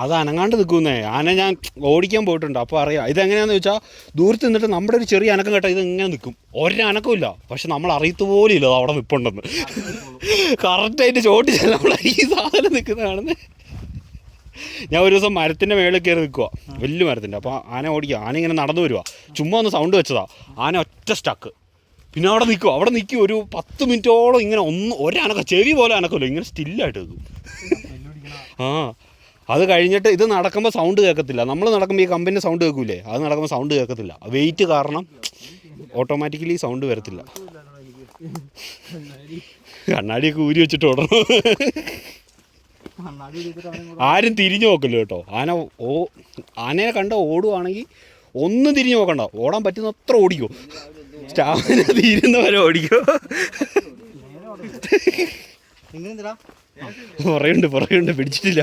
അത് അനങ്ങാണ്ട് നിൽക്കുന്നേ. ആന ഞാൻ ഓടിക്കാൻ പോയിട്ടുണ്ട്, അപ്പോൾ അറിയാം ഇതെങ്ങനെയാണെന്ന് വെച്ചാൽ ദൂരത്ത് നിന്നിട്ട് നമ്മുടെ ഒരു ചെറിയ അനക്കം കേട്ടാൽ ഇത് ഇങ്ങനെ നിൽക്കും, ഒരനക്കമില്ല. പക്ഷെ നമ്മൾ അറിയത്ത് പോലും ഇല്ല അവിടെ നിൽപ്പുണ്ടെന്ന്. കറക്റ്റായിട്ട് ചോട്ടിച്ചല്ല നമ്മൾ ഈ സാധനം നിൽക്കുന്നതാണെന്ന്. ഞാൻ ഒരു ദിവസം മരത്തിൻ്റെ മേളിൽ കയറി നിൽക്കുക, വലിയ മരത്തിൻ്റെ. അപ്പോൾ ആന ഓടിക്കുക, ആന ഇങ്ങനെ നടന്നു വരുക, ചുമ്മാ ഒന്ന് സൗണ്ട് വെച്ചതാ, ആന ഒറ്റ സ്റ്റക്ക്. പിന്നെ അവിടെ നിൽക്കും ഒരു 10 മിനിറ്റോളം ഇങ്ങനെ ഒരനക്കം, ചെവി പോലെ അനക്കമല്ലോ, ഇങ്ങനെ സ്റ്റില്ലായിട്ട് നിൽക്കും. ആ അത് കഴിഞ്ഞിട്ട് ഇത് നടക്കുമ്പോൾ സൗണ്ട് കേൾക്കത്തില്ല. നമ്മൾ നടക്കുമ്പോൾ ഈ കമ്പനി സൗണ്ട് കേൾക്കൂലേ, അത് നടക്കുമ്പോൾ സൗണ്ട് കേൾക്കത്തില്ല. വെയിറ്റ് കാരണം ഓട്ടോമാറ്റിക്കലി സൗണ്ട് വരത്തില്ല. കണ്ണാടിയൊക്കെ ഊരി വെച്ചിട്ട് ഓടണം. ആരും തിരിഞ്ഞു നോക്കല്ലോ കേട്ടോ. ആനയെ കണ്ട ഓടുവാണെങ്കിൽ ഒന്നും തിരിഞ്ഞു നോക്കണ്ട, ഓടാൻ പറ്റുന്ന അത്ര ഓടിക്കോ, സ്റ്റാമിന തീരുന്നവരെ ഓടിക്കോ. പുറയുണ്ട് പിടിച്ചിട്ടില്ല.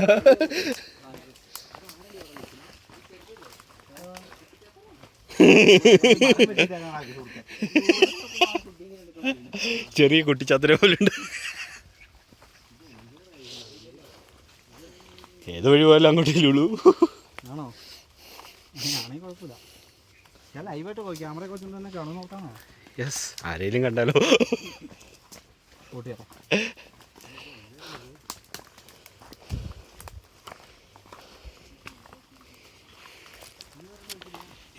ചെറിയ കുട്ടിച്ചാത്തനെ പോലുണ്ട്. ഏത് വഴി പോയാലും അങ്ങോട്ടേലുള്ളൂ. ആണോ? ആണെങ്കിൽ കുഴപ്പമില്ല. ഞാൻ ലൈവായിട്ട് പോയി ക്യാമറയൊക്കെ വെച്ചിട്ട് തന്നെ കാണും, നോക്കാണോ? യെസ്, ആരെങ്കിലും കണ്ടാലോ. ഓട്ടിയാ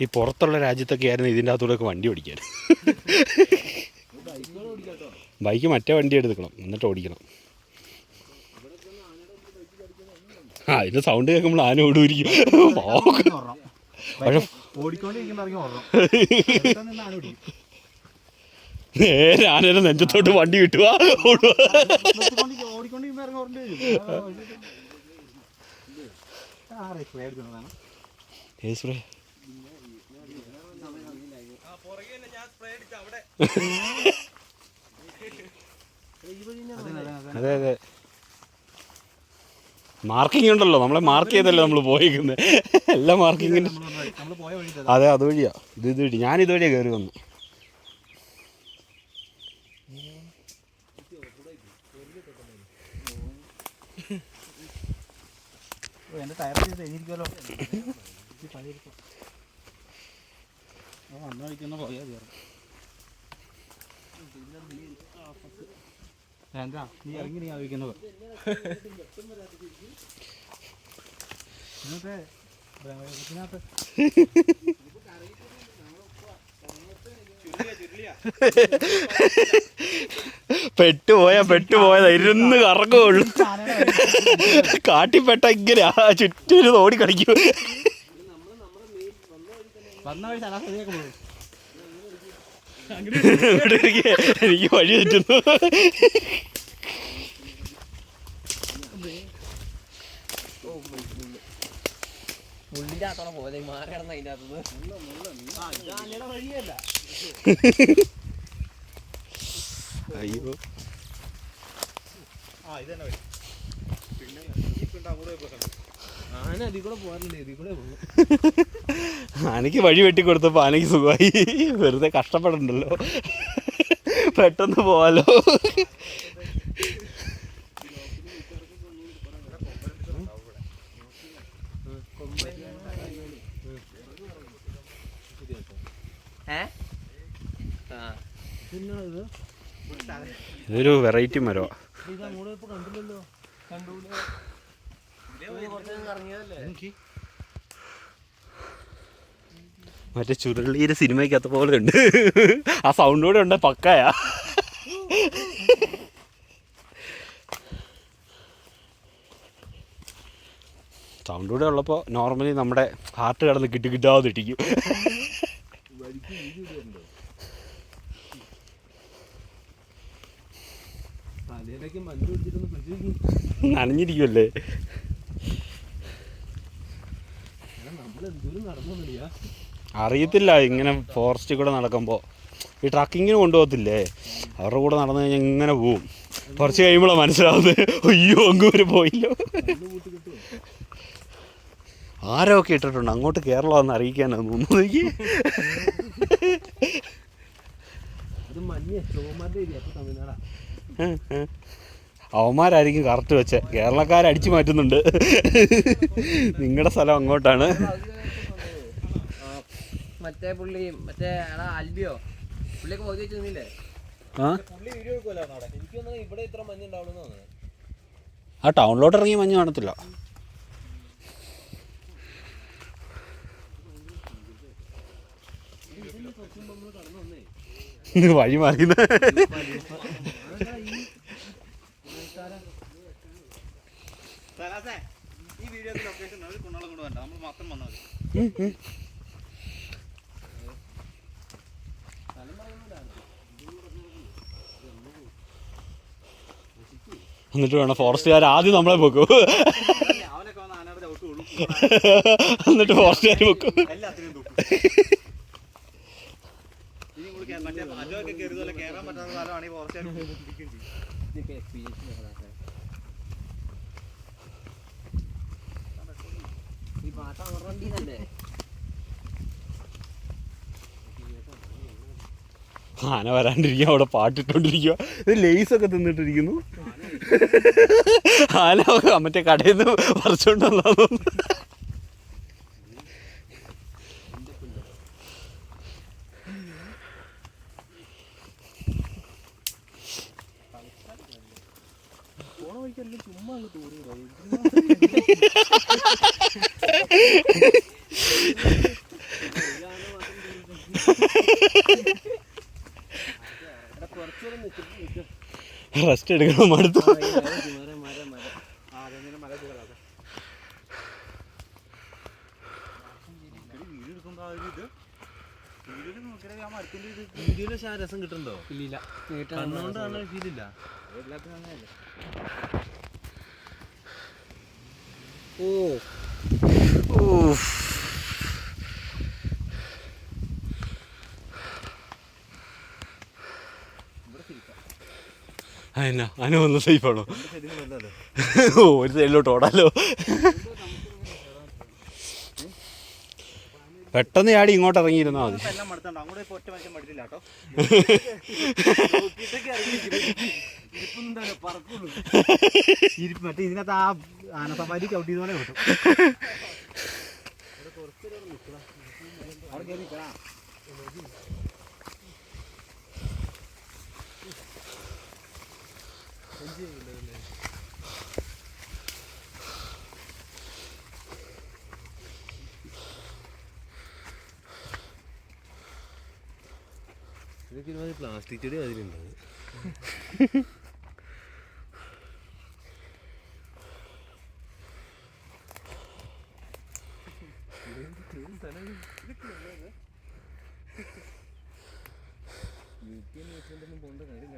ഈ പുറത്തുള്ള രാജ്യത്തൊക്കെ ആയിരുന്നു ഇതിൻ്റെ അകത്തൂടെയൊക്കെ വണ്ടി ഓടിക്കാൻ. ബൈക്ക് മറ്റേ വണ്ടി എടുക്കണം, എന്നിട്ട് ഓടിക്കണം. ഇതിൻ്റെ സൗണ്ട് കേൾക്കുമ്പോൾ ആന ഓടുമായിരിക്കും. നേരെ ആനയുടെ നെഞ്ചത്തോട്ട് വണ്ടി കിട്ടുക, ഓടുക. അതെ അതെ, മാർക്കിംഗ് ഉണ്ടല്ലോ, നമ്മളെ മാർക്ക് ചെയ്തല്ലേ നമ്മൾ പോയിരിക്കുന്നത്. എല്ലാ മാർക്കിങ്ങിന്. അതെ, അതുവഴിയാ. ഇതുവഴി ഞാനിതുവഴിയാണ് കയറി വന്നു. എൻ്റെ ടയർ കഴിഞ്ഞിരിക്കുമല്ലോ. അന്ന് കഴിക്കുന്ന പോയാൽ മതി. എന്താ നീ ഇറങ്ങി നീ ആലോചിക്കുന്നത്? ഇന്നത്തെ പെട്ടുപോയതാ, ഇരുന്ന് കറങ്ങുള്ളൂ. കാട്ടിപ്പെട്ട ഇങ്ങനെ ചുറ്റും ഓടി കളിക്കും. വന്ന വഴി സലാസതിയൊക്കെ പോകും. എനിക്ക് വഴി തെറ്റുന്നു. അയ്യോ, ആനയ്ക്ക് വഴി വെട്ടിക്കൊടുത്തപ്പോൾ ആനയ്ക്ക് സുഖമായി. വെറുതെ കഷ്ടപ്പെടണ്ടല്ലോ, പെട്ടെന്ന് പോവാലോ. ഇതൊരു വെറൈറ്റി മരമാണ്. മറ്റേ ചുരുളിയുടെ സിനിമയ്ക്കകത്ത പോലെ ഉണ്ട്. ആ സൗണ്ട് കൂടെ ഉണ്ട്, പക്കായാ. സൗണ്ട് കൂടെ ഉള്ളപ്പോൾ നോർമലി നമ്മുടെ ഹാർട്ട് കിടന്ന് കിട്ടാതിരിക്കും. നനഞ്ഞിരിക്കുമല്ലേ. അറിയത്തില്ല, ഇങ്ങനെ ഫോറസ്റ്റിൽ കൂടെ നടക്കുമ്പോൾ ഈ ട്രക്കിങ്ങിന് കൊണ്ടുപോകത്തില്ലേ, അവരുടെ കൂടെ നടന്നു കഴിഞ്ഞാൽ ഇങ്ങനെ പോവും. കുറച്ച് കഴിയുമ്പോഴാണ് മനസ്സിലാവുന്നത്, അയ്യോ അങ്ങ് വരെ പോയില്ലോ. ആരോ ഒക്കെ ഇട്ടിട്ടുണ്ട്, അങ്ങോട്ട് കേരളം ഒന്ന് അറിയിക്കാനാണ് തോന്നുന്നത്. അവന്മാരായിരിക്കും കറക്റ്റ് വെച്ചേ. കേരളക്കാരടിച്ചു മാറ്റുന്നുണ്ട്. നിങ്ങളുടെ സ്ഥലം അങ്ങോട്ടാണ്. മറ്റേ പുള്ളി മറ്റേ അൽബിയോ പുള്ളിയൊക്കെ പകുതി വെച്ച് നിന്നില്ലേ? ഇവിടെ ഇത്ര മഞ്ഞ് ഉണ്ടാവുന്നു. ആ ടൗണിലോട്ട് ഇറങ്ങി മഞ്ഞ് കാണത്തില്ല. വഴി മാറിയുന്ന ഈ വീഡിയോ ലൊക്കേഷൻ കുണ്ണളം കൊണ്ട് വേണ്ട, നമ്മൾ മാത്രം വന്നാൽ എന്നിട്ട് വേണം ഫോറസ്റ്റുകാർ ആദ്യം നമ്മളെ വെക്കും. അവനൊക്കെ വന്ന് ആനയുടെ ചവിട്ടുള്ളൂ. എന്നിട്ട് ഫോറസ്റ്റുകാർ വെക്കും. എല്ലാത്തിനും തൂക്കും. ഇനി മറ്റേ അജൊക്കെ കയറിയതുപോലെ കയറാൻ പറ്റാത്ത കാലമാണെങ്കിൽ ഫോറസ്റ്റുകാർ ഈ പാട്ട ഉറണ്ടീന്നല്ലേ? ആന വരാണ്ടിരിക്കുക, അവിടെ പാട്ടിട്ടോണ്ടിരിക്കുക. ഇത് ലേസൊക്കെ തിന്നിട്ടിരിക്കുന്നു. ആന മറ്റേ കടയിൽ നിന്ന് പറിച്ചോണ്ട് വന്നു. ചുമ്മാ റെസ്റ്റ് എടുക്കണം, മടുത്തു. വീഡിയോയില് രസം കിട്ടുന്നുണ്ടോ? ഇല്ല, കണ്ണുകൊണ്ടാണ് ഫീലില്ല. ഓ എന്നാ അന ഒന്ന് സേഫാണോ? ഒരു സൈഡിലോട്ട് ഓടാലോ. പെട്ടെന്ന് ചാടി ഇങ്ങോട്ട് ഇറങ്ങിയിരുന്നാ മതി. എല്ലാം മടുത്തണ്ട, അങ്ങോട്ട് ഒറ്റ മനുഷ്യൻ മടുത്തില്ല കേട്ടോ. മറ്റേ ഇതിനകത്ത് ആ ആന സവാരി ചവിട്ടിയതുപോലെ കിട്ടും. അവിടെ കയറി പ്ലാസ്റ്റിക് ചെടി അതിലുണ്ടാവും. യൂട്യൂബ് പോണ്ട കാര്യമില്ല.